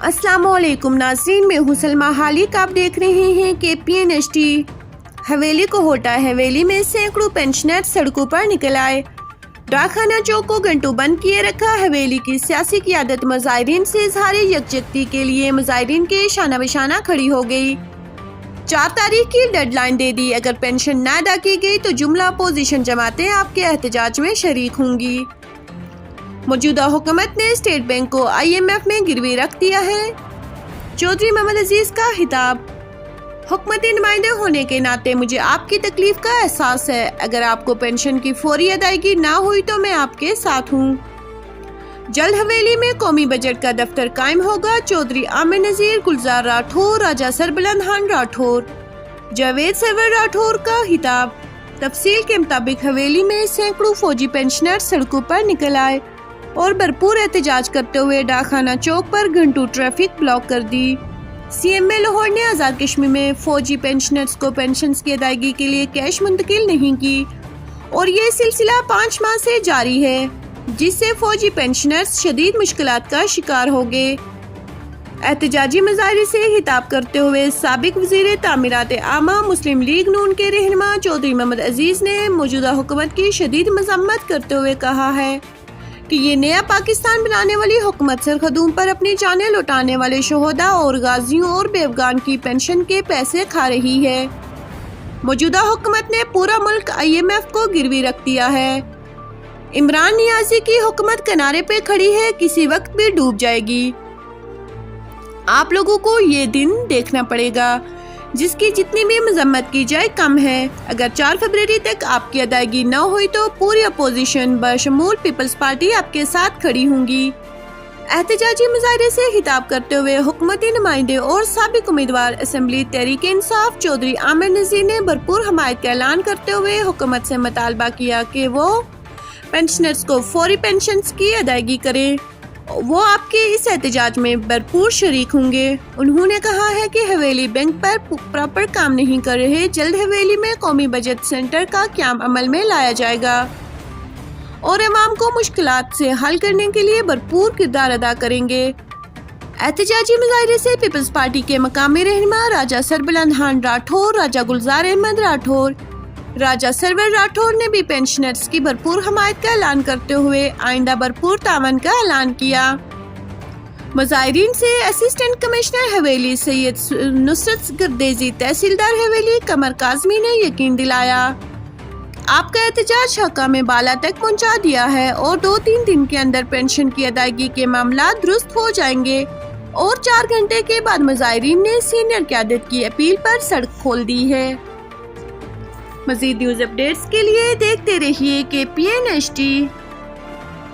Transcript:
السلام علیکم ناظرین، میں ہوں سلمہ حالق۔ آپ دیکھ رہے ہیں KPNST۔ حویلی کو ہوٹا حویلی میں سینکڑوں پینشنر سڑکوں پر نکل آئے۔ ڈاکخانہ چوک کو گھنٹوں بند کیے رکھا۔ حویلی کی سیاسی قیادت مظاہرین سے اظہار یکجہتی کے لیے مظاہرین کے شانہ بشانہ کھڑی ہو گئی۔ 4 تاریخ کی ڈیڈ لائن دے دی، اگر پینشن نہ ادا کی گئی تو جملہ اپوزیشن جماعتیں آپ کے احتجاج میں شریک ہوں گی۔ موجودہ حکومت نے اسٹیٹ بینک کو IMF میں گروی رکھ دیا ہے۔ چودھری محمد عزیز کا خطاب۔ حکومتی نمائندے ہونے کے ناطے مجھے آپ کی تکلیف کا احساس ہے۔ اگر آپ کو پینشن کی فوری ادائیگی نہ ہوئی تو میں آپ کے ساتھ ہوں۔ جلد حویلی میں قومی بجٹ کا دفتر قائم ہوگا۔ چودھری عامر نذیر، گلزار راٹھور، راجہ سربلند خان راٹھور۔ جاوید سرور راٹھور کا خطاب۔ تفصیل کے مطابق حویلی میں سینکڑوں فوجی پینشنر سڑکوں پر نکل آئے اور بھرپور احتجاج کرتے ہوئے ڈاکخانہ چوک پر گھنٹوں ٹریفک بلاک کر دی۔ CM لاہور نے آزاد کشمیر میں فوجی پینشنرز کو پینشنز کی ادائیگی کے لیے کیش منتقل نہیں کی اور یہ سلسلہ 5 ماہ سے جاری ہے، جس سے فوجی پینشنرز شدید مشکلات کا شکار ہو گئے۔ احتجاجی مظاہرے سے خطاب کرتے ہوئے سابق وزیر تعمیرات عامہ مسلم لیگ نون کے رہنما چودھری محمد عزیز نے موجودہ حکومت کی شدید مذمت کرتے ہوئے کہا ہے کہ یہ نیا پاکستان بنانے والی حکومت سرحدوں پر اپنی جانیں لوٹانے والے شہداء اور غازیوں اور بے افغان کی پینشن کے پیسے کھا رہی ہے۔ موجودہ حکومت نے پورا ملک IMF کو گروی رکھ دیا ہے۔ عمران نیازی کی حکومت کنارے پہ کھڑی ہے، کسی وقت بھی ڈوب جائے گی۔ آپ لوگوں کو یہ دن دیکھنا پڑے گا جس کی جتنی بھی مذمت کی جائے کم ہے۔ اگر 4 فروری تک آپ کی ادائیگی نہ ہوئی تو پوری اپوزیشن بشمول پیپلز پارٹی آپ کے ساتھ کھڑی ہوں گی۔ احتجاجی مظاہرے سے خطاب کرتے ہوئے حکومتی نمائندے اور سابق امیدوار اسمبلی تحریک انصاف چودھری عامر نذیر نے بھرپور حمایت کا اعلان کرتے ہوئے حکومت سے مطالبہ کیا کہ وہ پینشنرز کو فوری پینشنز کی ادائیگی کرے۔ وہ آپ کے اس احتجاج میں بھرپور شریک ہوں گے۔ انہوں نے کہا ہے کہ حویلی بینک پر پراپر کام نہیں کر رہے، جلد حویلی میں قومی بجٹ سینٹر کا قیام عمل میں لایا جائے گا اور عوام کو مشکلات سے حل کرنے کے لیے بھرپور کردار ادا کریں گے۔ احتجاجی مظاہرے سے پیپلز پارٹی کے مقامی رہنما راجہ سربلند خان راٹھور، راجہ گلزار احمد راٹھور، راجہ سرور راٹھور نے بھی پینشنرز کی بھرپور حمایت کا اعلان کرتے ہوئے آئندہ بھرپور تعاون کا اعلان کیا۔ مظاہرین سے اسسٹنٹ کمشنر حویلی سید نصرت گردیزی، تحصیلدار حویلی قمر کاظمی نے یقین دلایا آپ کا احتجاج حکام بالا تک پہنچا دیا ہے اور 2-3 دن کے اندر پینشن کی ادائیگی کے معاملات درست ہو جائیں گے۔ اور 4 گھنٹے کے بعد مظاہرین نے سینئر قیادت کی اپیل پر سڑک کھول دی ہے۔ مزید نیوز اپڈیٹس کے لیے دیکھتے رہیے KPNST۔